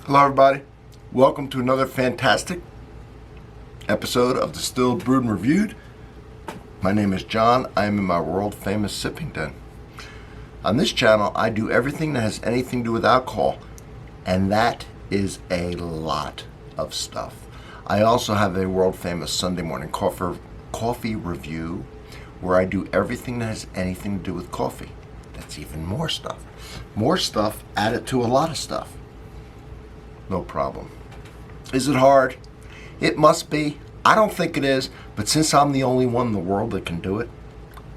Hello everybody, welcome to another fantastic episode of Distilled, Brewed, and Reviewed. My name is John. I am in my world famous sipping den. On this channel I do everything that has anything to do with alcohol, and that is a lot of stuff. I also have a world famous Sunday morning coffee review where I do everything that has anything to do with coffee. That's even more stuff. More stuff added to a lot of stuff. No problem. Is it hard? It must be. I don't think it is, but since I'm the only one in the world that can do it,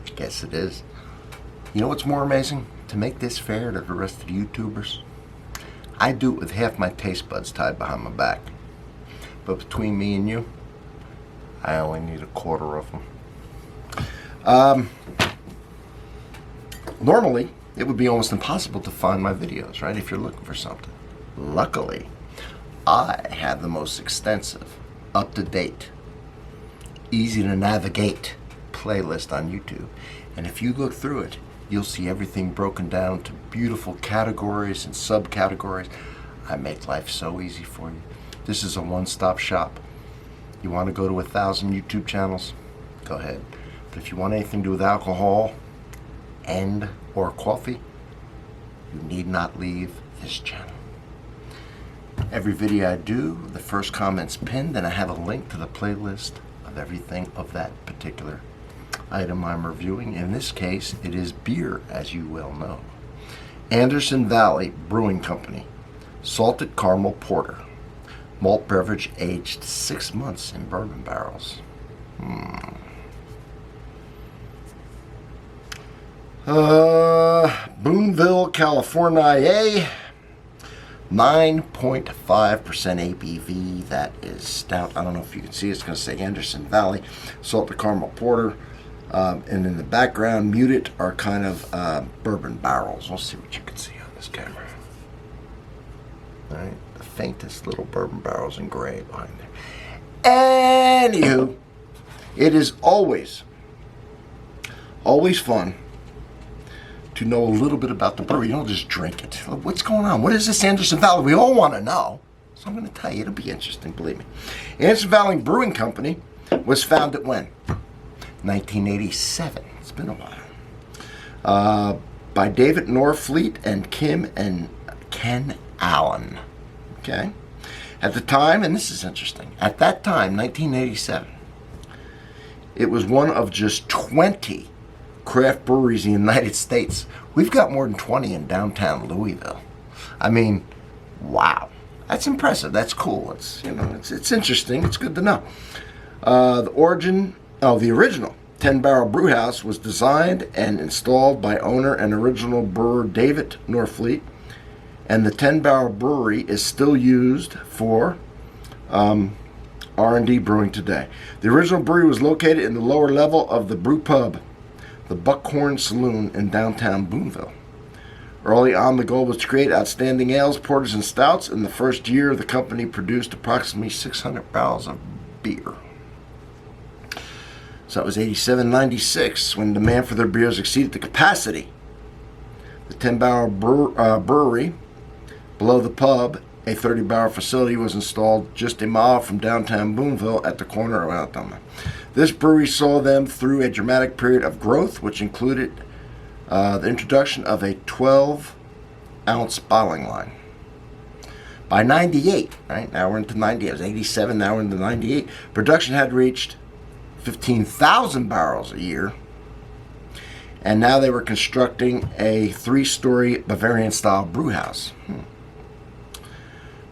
I guess it is. You know what's more amazing? To make this fair to the rest of the YouTubers, I do it with half my taste buds tied behind my back. But between me and you, I only need a quarter of them. Normally, it would be almost impossible to find my videos, right, if you're looking for something. Luckily, I have the most extensive, up-to-date, easy to navigate playlist on YouTube. And if you look through it, you'll see everything broken down to beautiful categories and subcategories. I make life so easy for you. This is a one-stop shop. You want to go to 1,000 YouTube channels? Go ahead. But if you want anything to do with alcohol or coffee, you need not leave this channel. Every video I do, the first comment's pinned, and I have a link to the playlist of everything of that particular item I'm reviewing. In this case, it is beer, as you well know. Anderson Valley Brewing Company, Salted Caramel Porter. Malt beverage aged 6 months in bourbon barrels. Boonville, California. 9.5% ABV. That is stout. I don't know if you can see. It's going to say Anderson Valley Salted Caramel Porter. And in the background, muted, are kind of bourbon barrels. We'll see what you can see on this camera. All right, the faintest little bourbon barrels in gray behind there. Anywho, it is always fun to know a little bit about the brewery. You don't just drink it. What's going on? What is this Anderson Valley? We all want to know. So I'm going to tell you. It'll be interesting, believe me. Anderson Valley Brewing Company was founded when? 1987. It's been a while. By David Norfleet and Kim and Ken Allen. Okay? At the time, and this is interesting, at that time, 1987, it was one of just 20 craft breweries in the United States. We've got more than 20 in downtown Louisville. I mean, wow. That's impressive. That's cool. It's interesting. It's good to know. The original 10-barrel brew house was designed and installed by owner and original brewer David Norfleet, and the 10-barrel brewery is still used for R&D brewing today. The original brewery was located in the lower level of the brew pub, the Buckhorn Saloon in downtown Boonville. Early on, the goal was to create outstanding ales, porters, and stouts. In the first year, the company produced approximately 600 barrels of beer. So that was 87-96 when demand for their beers exceeded the capacity. The 10-barrel brewery below the pub, a 30-barrel facility, was installed just a mile from downtown Boonville at the corner of Alabama. This brewery saw them through a dramatic period of growth, which included the introduction of a 12-ounce bottling line. By 98, right, now we're into 98, it was 87, now we're into 98, production had reached 15,000 barrels a year, and now they were constructing a 3-story Bavarian-style brew house.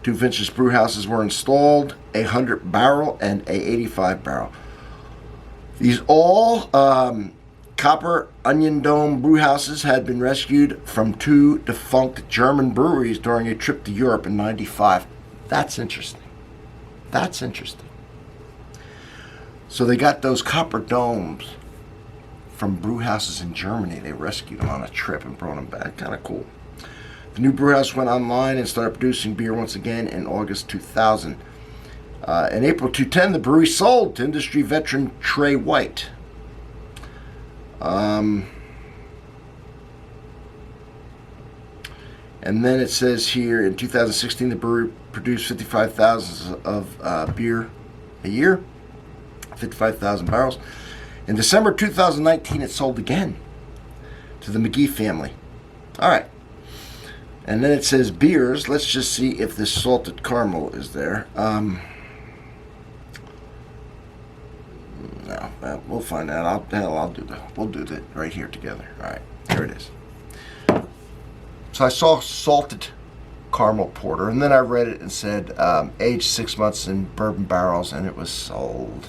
2 vintage brew houses were installed, a 100-barrel and a 85-barrel. These all copper onion dome brew houses had been rescued from 2 defunct German breweries during a trip to Europe in '95. That's interesting. That's interesting. So they got those copper domes from brew houses in Germany. They rescued them on a trip and brought them back. Kind of cool. The new brew house went online and started producing beer once again in August 2000. In April 2010, the brewery sold to industry veteran Trey White. And then it says here, in 2016, the brewery produce 55,000 of beer a year, 55,000 barrels. In December 2019, it sold again to the McGee family. All right. And then it says beers. Let's just see if this salted caramel is there. No, we'll find out. We'll do that right here together. All right, here it is. So I saw salted caramel porter, and then I read it and said aged 6 months in bourbon barrels, and it was sold.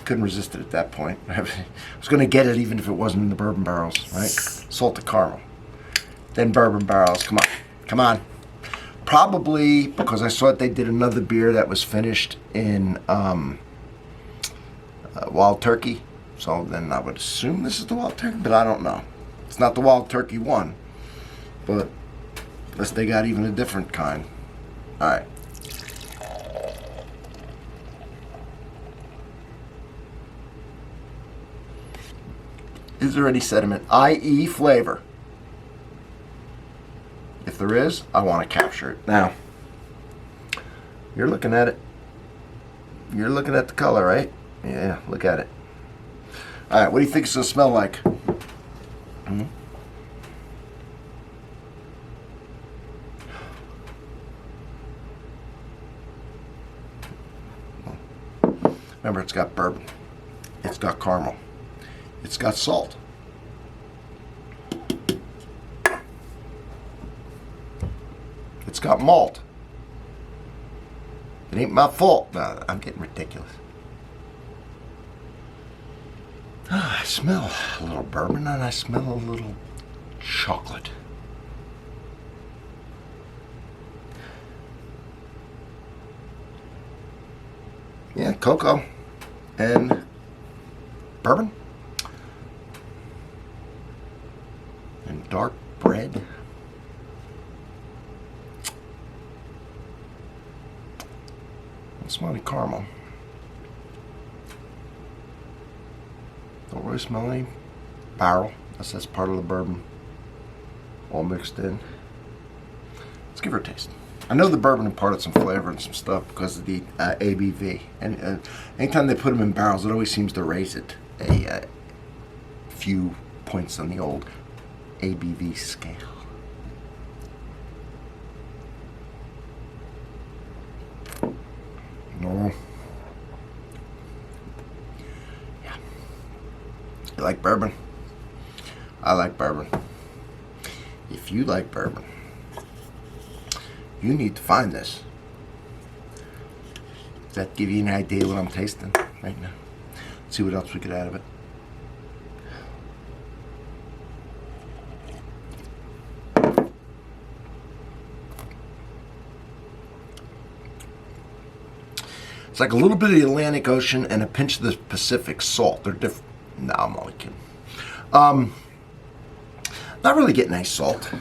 Couldn't resist it at that point. I was going to get it even if it wasn't in the bourbon barrels, right? Salted caramel. Then bourbon barrels. Come on. Come on. Probably because I saw they did another beer that was finished in Wild Turkey. So then I would assume this is the Wild Turkey, but I don't know. It's not the Wild Turkey one. But unless they got even a different kind. All right. Is there any sediment, i.e. flavor? If there is, I want to capture it. Now, you're looking at it. You're looking at the color, right? Yeah, look at it. All right, what do you think it's going to smell like? Remember, it's got bourbon. It's got caramel. It's got salt. It's got malt. It ain't my fault. No, I'm getting ridiculous. I smell a little bourbon and I smell a little chocolate. Yeah, cocoa and bourbon and dark bread. I'm smelling caramel. Don't really smell any barrel. That's part of the bourbon all mixed in. Let's give her a taste. I know the bourbon imparted some flavor and some stuff because of the ABV. And anytime they put them in barrels, it always seems to raise it a few points on the old ABV scale. No. Yeah. You like bourbon? I like bourbon. If you like bourbon, you need to find this. Does that give you an idea what I'm tasting right now? Let's see what else we get out of it. It's like a little bit of the Atlantic Ocean and a pinch of the Pacific salt. They're different. No, I'm only kidding. Not really getting any salt.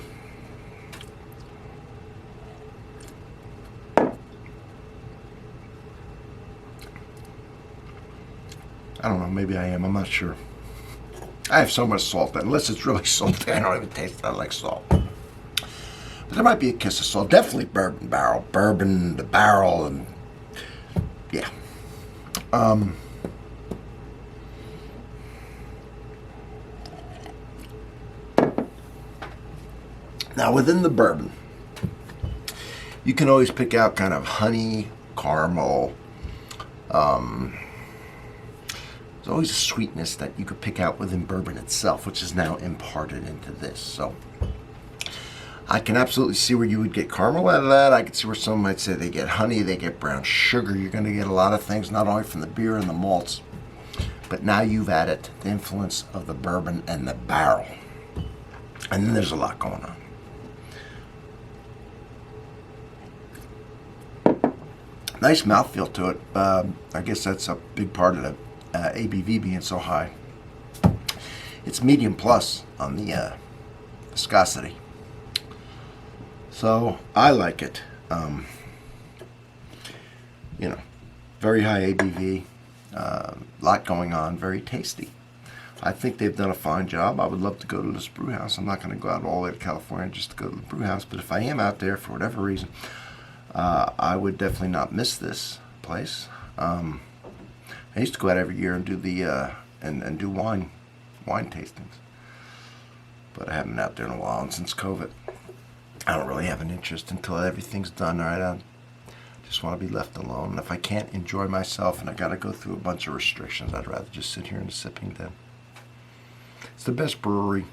I don't know, maybe I am, I'm not sure. I have so much salt that unless it's really salty, I don't even taste it. I like salt. But there might be a kiss of salt. Definitely bourbon barrel. Bourbon, the barrel, and yeah. Now within the bourbon, you can always pick out kind of honey, caramel, there's always a sweetness that you could pick out within bourbon itself, which is now imparted into this. So I can absolutely see where you would get caramel out of that. I can see where some might say they get honey, they get brown sugar. You're going to get a lot of things, not only from the beer and the malts, but now you've added the influence of the bourbon and the barrel. And then there's a lot going on. Nice mouthfeel to it. I guess that's a big part of the ABV being so high. It's medium plus on the viscosity. So I like it. Very high ABV, lot going on, very tasty. I think they've done a fine job. I would love to go to this brew house. I'm not going to go out all the way to California just to go to the brew house, but if I am out there for whatever reason, I would definitely not miss this place. I used to go out every year and do the and do wine tastings, but I haven't been out there in a while, and since COVID, I don't really have an interest until everything's done. Right, I just want to be left alone. And if I can't enjoy myself and I got to go through a bunch of restrictions, I'd rather just sit here in the sipping den. It's the best brewery,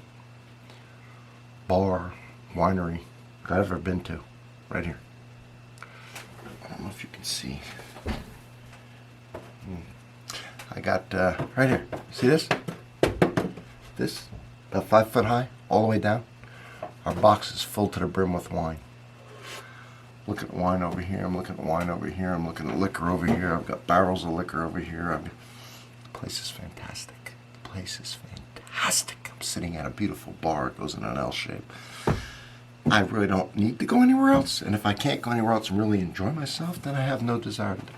bar, winery I've ever been to, right here. I don't know if you can see. I got right here. See this? This, about 5 foot high, all the way down. Our box is full to the brim with wine. Look at wine over here. I'm looking at wine over here. I'm looking at liquor over here. I've got barrels of liquor over here. The place is fantastic. The place is fantastic. I'm sitting at a beautiful bar. It goes in an L shape. I really don't need to go anywhere else. And if I can't go anywhere else and really enjoy myself, then I have no desire to do it.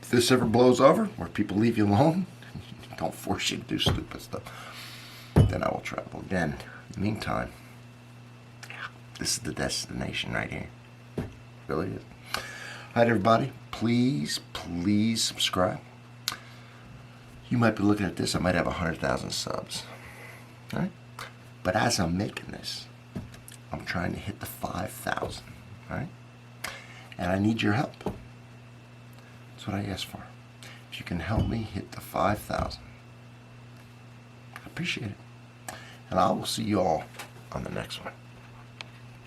If this ever blows over, where people leave you alone, don't force you to do stupid stuff, then I will travel again. In the meantime, this is the destination right here. It really is. All right, everybody, please subscribe. You might be looking at this, I might have 100,000 subs. All right? But as I'm making this, I'm trying to hit the 5,000. All right? And I need your help. That's what I ask for. If you can help me hit the 5,000, I appreciate it. And I will see you all on the next one.